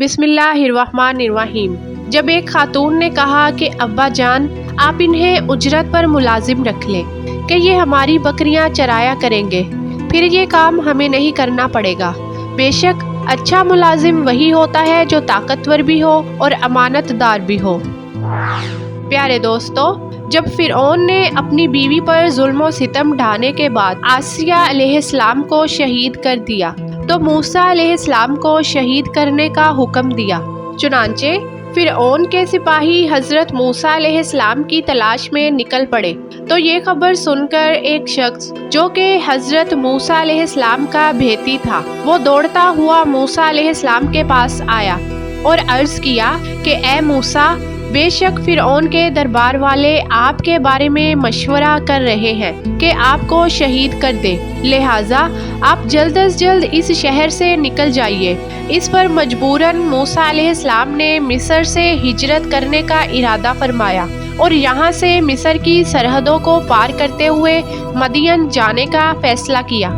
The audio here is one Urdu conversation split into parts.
بسم اللہ الرحمن الرحیم۔ جب ایک خاتون نے کہا کہ ابا جان آپ انہیں اجرت پر ملازم رکھ لیں کہ یہ ہماری بکریاں چرایا کریں گے، پھر یہ کام ہمیں نہیں کرنا پڑے گا۔ بے شک اچھا ملازم وہی ہوتا ہے جو طاقتور بھی ہو اور امانت دار بھی ہو۔ پیارے دوستو، جب فرعون نے اپنی بیوی پر ظلم و ستم ڈھانے کے بعد آسیہ علیہ السلام کو شہید کر دیا تو موسیٰ علیہ السلام کو شہید کرنے کا حکم دیا۔ چنانچہ فرعون کے سپاہی حضرت موسیٰ علیہ السلام کی تلاش میں نکل پڑے تو یہ خبر سن کر ایک شخص جو کہ حضرت موسیٰ علیہ السلام کا بھیتی تھا، وہ دوڑتا ہوا موسیٰ علیہ السلام کے پاس آیا اور عرض کیا کہ اے موسیٰ، بے شک فرعون کے دربار والے آپ کے بارے میں مشورہ کر رہے ہیں کہ آپ کو شہید کر دے، لہٰذا آپ جلد از جلد اس شہر سے نکل جائیے۔ اس پر مجبوراً موسیٰ علیہ السلام نے مصر سے ہجرت کرنے کا ارادہ فرمایا اور یہاں سے مصر کی سرحدوں کو پار کرتے ہوئے مدین جانے کا فیصلہ کیا۔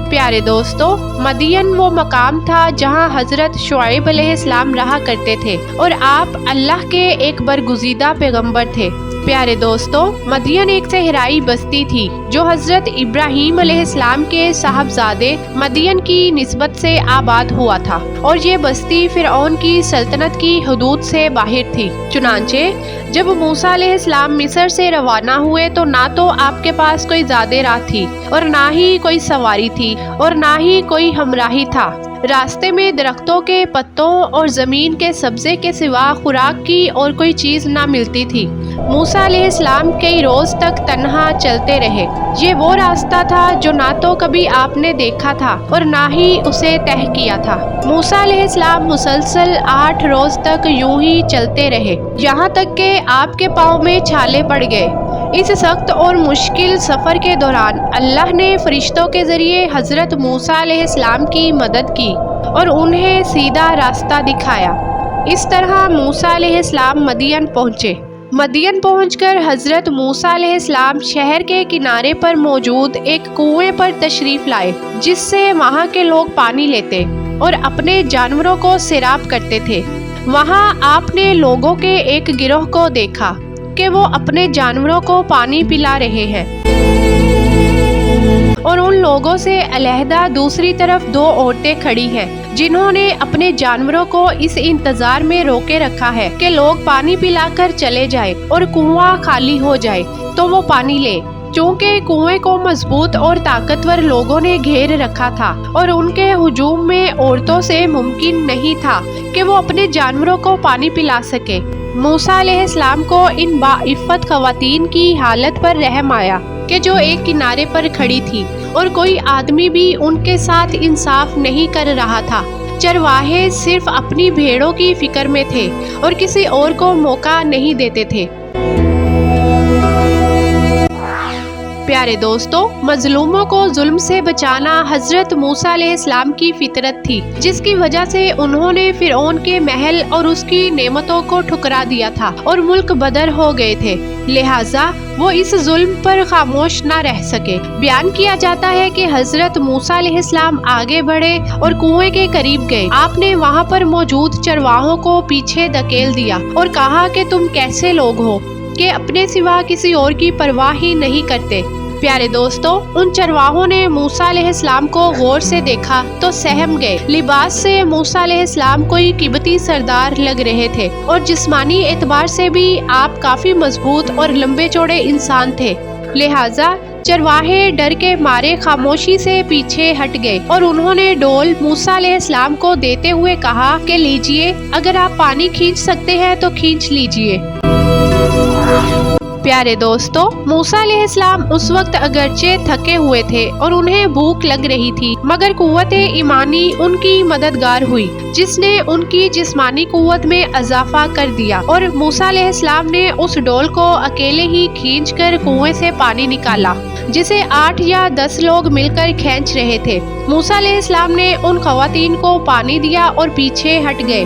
پیارے دوستو، مدین وہ مقام تھا جہاں حضرت شعیب علیہ السلام رہا کرتے تھے اور آپ اللہ کے ایک برگزیدہ پیغمبر تھے۔ پیارے دوستو، مدین ایک صحرائی بستی تھی جو حضرت ابراہیم علیہ السلام کے صاحبزادے مدین کی نسبت سے آباد ہوا تھا اور یہ بستی فرعون کی سلطنت کی حدود سے باہر تھی۔ چنانچہ جب موسیٰ علیہ السلام مصر سے روانہ ہوئے تو نہ تو آپ کے پاس کوئی زیادہ راہ تھی اور نہ ہی کوئی سواری تھی اور نہ ہی کوئی ہمراہی تھا۔ راستے میں درختوں کے پتوں اور زمین کے سبزے کے سوا خوراک کی اور کوئی چیز نہ ملتی تھی۔ موسیٰ علیہ السلام کئی روز تک تنہا چلتے رہے۔ یہ وہ راستہ تھا جو نہ تو کبھی آپ نے دیکھا تھا اور نہ ہی اسے طے کیا تھا۔ موسیٰ علیہ السلام مسلسل 8 روز تک یوں ہی چلتے رہے، یہاں تک کہ آپ کے پاؤں میں چھالے پڑ گئے۔ اس سخت اور مشکل سفر کے دوران اللہ نے فرشتوں کے ذریعے حضرت موسیٰ علیہ السلام کی مدد کی اور انہیں سیدھا راستہ دکھایا۔ اس طرح موسیٰ علیہ السلام مدین پہنچے۔ مدین پہنچ کر حضرت موسیٰ علیہ السلام شہر کے کنارے پر موجود ایک کنویں پر تشریف لائے جس سے وہاں کے لوگ پانی لیتے اور اپنے جانوروں کو سیراب کرتے تھے۔ وہاں آپ نے لوگوں کے ایک گروہ کو دیکھا کہ وہ اپنے جانوروں کو پانی پلا رہے ہیں اور ان لوگوں سے علیحدہ دوسری طرف 2 عورتیں کھڑی ہیں جنہوں نے اپنے جانوروں کو اس انتظار میں روکے رکھا ہے کہ لوگ پانی پلا کر چلے جائیں اور کنواں خالی ہو جائے تو وہ پانی لے۔ چونکہ کنویں کو مضبوط اور طاقتور لوگوں نے گھیر رکھا تھا اور ان کے ہجوم میں عورتوں سے ممکن نہیں تھا کہ وہ اپنے جانوروں کو پانی پلا سکے۔ موسیٰ علیہ السلام کو ان باعفت خواتین کی حالت پر رحم آیا کہ جو ایک کنارے پر کھڑی تھی اور کوئی آدمی بھی ان کے ساتھ انصاف نہیں کر رہا تھا۔ چرواہے صرف اپنی بھیڑوں کی فکر میں تھے اور کسی اور کو موقع نہیں دیتے تھے۔ پیارے دوستو، مظلوموں کو ظلم سے بچانا حضرت موسیٰ علیہ السلام کی فطرت تھی، جس کی وجہ سے انہوں نے فرعون کے محل اور اس کی نعمتوں کو ٹھکرا دیا تھا اور ملک بدر ہو گئے تھے، لہٰذا وہ اس ظلم پر خاموش نہ رہ سکے۔ بیان کیا جاتا ہے کہ حضرت موسیٰ علیہ السلام آگے بڑھے اور کنویں کے قریب گئے۔ آپ نے وہاں پر موجود چرواہوں کو پیچھے دھکیل دیا اور کہا کہ تم کیسے لوگ ہو کہ اپنے سوا کسی اور کی پرواہ ہی نہیں کرتے۔ پیارے دوستو، ان چرواہوں نے موسیٰ علیہ السلام کو غور سے دیکھا تو سہم گئے۔ لباس سے موسیٰ علیہ السلام کوئی قبطی سردار لگ رہے تھے اور جسمانی اعتبار سے بھی آپ کافی مضبوط اور لمبے چوڑے انسان تھے، لہٰذا چرواہے ڈر کے مارے خاموشی سے پیچھے ہٹ گئے اور انہوں نے ڈول موسیٰ علیہ السلام کو دیتے ہوئے کہا کہ لیجئے، اگر آپ پانی کھینچ سکتے ہیں تو کھینچ لیجئے۔ پیارے دوستو، موسیٰ علیہ السلام اس وقت اگرچہ تھکے ہوئے تھے اور انہیں بھوک لگ رہی تھی، مگر قوت ایمانی ان کی مددگار ہوئی جس نے ان کی جسمانی قوت میں اضافہ کر دیا اور موسیٰ علیہ السلام نے اس ڈول کو اکیلے ہی کھینچ کر کنویں سے پانی نکالا جسے 8 یا 10 لوگ مل کر کھینچ رہے تھے۔ موسیٰ علیہ السلام نے ان خواتین کو پانی دیا اور پیچھے ہٹ گئے۔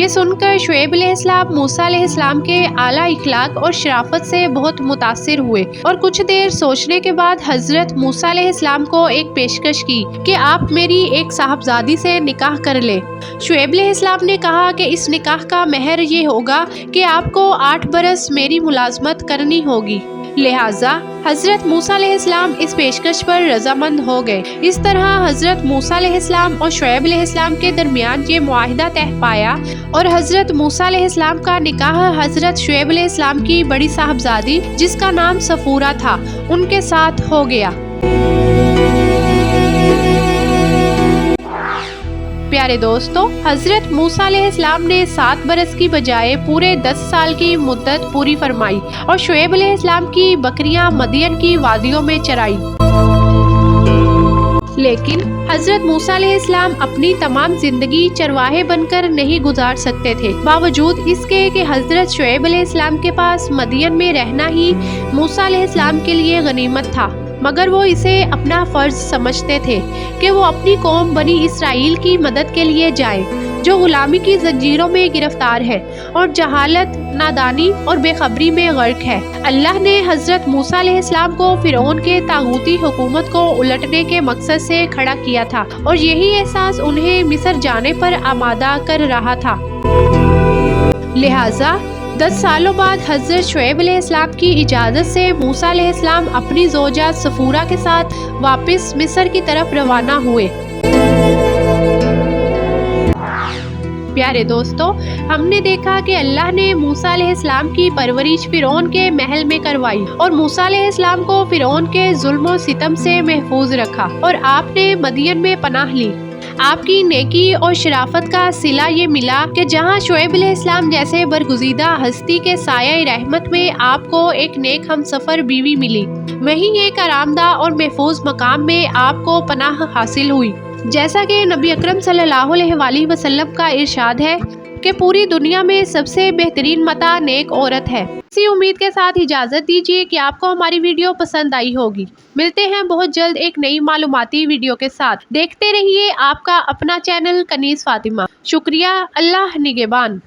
یہ سن کر شعیب علیہ السلام موسیٰ علیہ السلام کے اعلیٰ اخلاق اور شرافت سے بہت متاثر ہوئے اور کچھ دیر سوچنے کے بعد حضرت موسیٰ علیہ السلام کو ایک پیشکش کی کہ آپ میری ایک صاحبزادی سے نکاح کر لیں۔ شعیب علیہ السلام نے کہا کہ اس نکاح کا مہر یہ ہوگا کہ آپ کو 8 برس میری ملازمت کرنی ہوگی۔ لہٰذا حضرت موسیٰ علیہ السلام اس پیشکش پر رضامند ہو گئے۔ اس طرح حضرت موسیٰ علیہ السلام اور شعیب علیہ السلام کے درمیان یہ معاہدہ طے پایا اور حضرت موسیٰ علیہ السلام کا نکاح حضرت شعیب علیہ السلام کی بڑی صاحبزادی جس کا نام صفورہ تھا ان کے ساتھ ہو گیا۔ پیارے دوستو، حضرت موسیٰ علیہ السلام نے 7 برس کی بجائے پورے 10 سال کی مدت پوری فرمائی اور شعیب علیہ السلام کی بکریاں مدین کی وادیوں میں چرائی۔ لیکن حضرت موسیٰ علیہ السلام اپنی تمام زندگی چرواہے بن کر نہیں گزار سکتے تھے، باوجود اس کے کہ حضرت شعیب علیہ السلام کے پاس مدین میں رہنا ہی موسیٰ علیہ السلام کے لیے غنیمت تھا، مگر وہ اسے اپنا فرض سمجھتے تھے کہ وہ اپنی قوم بنی اسرائیل کی مدد کے لیے جائیں جو غلامی کی زنجیروں میں گرفتار ہے اور جہالت، نادانی اور بے خبری میں غرق ہے۔ اللہ نے حضرت موسیٰ علیہ السلام کو فرعون کے طاغوتی حکومت کو الٹنے کے مقصد سے کھڑا کیا تھا اور یہی احساس انہیں مصر جانے پر آمادہ کر رہا تھا۔ لہٰذا 10 سالوں بعد حضرت شعیب علیہ السلام کی اجازت سے موسیٰ علیہ السلام اپنی زوجہ صفورہ کے ساتھ واپس مصر کی طرف روانہ ہوئے۔ پیارے دوستو، ہم نے دیکھا کہ اللہ نے موسیٰ علیہ السلام کی پرورش فرعون کے محل میں کروائی اور موسیٰ علیہ السلام کو فرعون کے ظلم و ستم سے محفوظ رکھا اور آپ نے مدین میں پناہ لی۔ آپ کی نیکی اور شرافت کا صلہ یہ ملا کہ جہاں شعیب علیہ السلام جیسے برگزیدہ ہستی کے سایہ رحمت میں آپ کو ایک نیک ہم سفر بیوی ملی، وہیں ایک آرامدہ اور محفوظ مقام میں آپ کو پناہ حاصل ہوئی۔ جیسا کہ نبی اکرم صلی اللہ علیہ وآلہ وسلم کا ارشاد ہے کہ پوری دنیا میں سب سے بہترین متاع نیک عورت ہے۔ اسی امید کے ساتھ اجازت دیجیے کہ آپ کو ہماری ویڈیو پسند آئی ہوگی۔ ملتے ہیں بہت جلد ایک نئی معلوماتی ویڈیو کے ساتھ۔ دیکھتے رہیے آپ کا اپنا چینل کنیز فاطمہ۔ شکریہ، اللہ نگہبان۔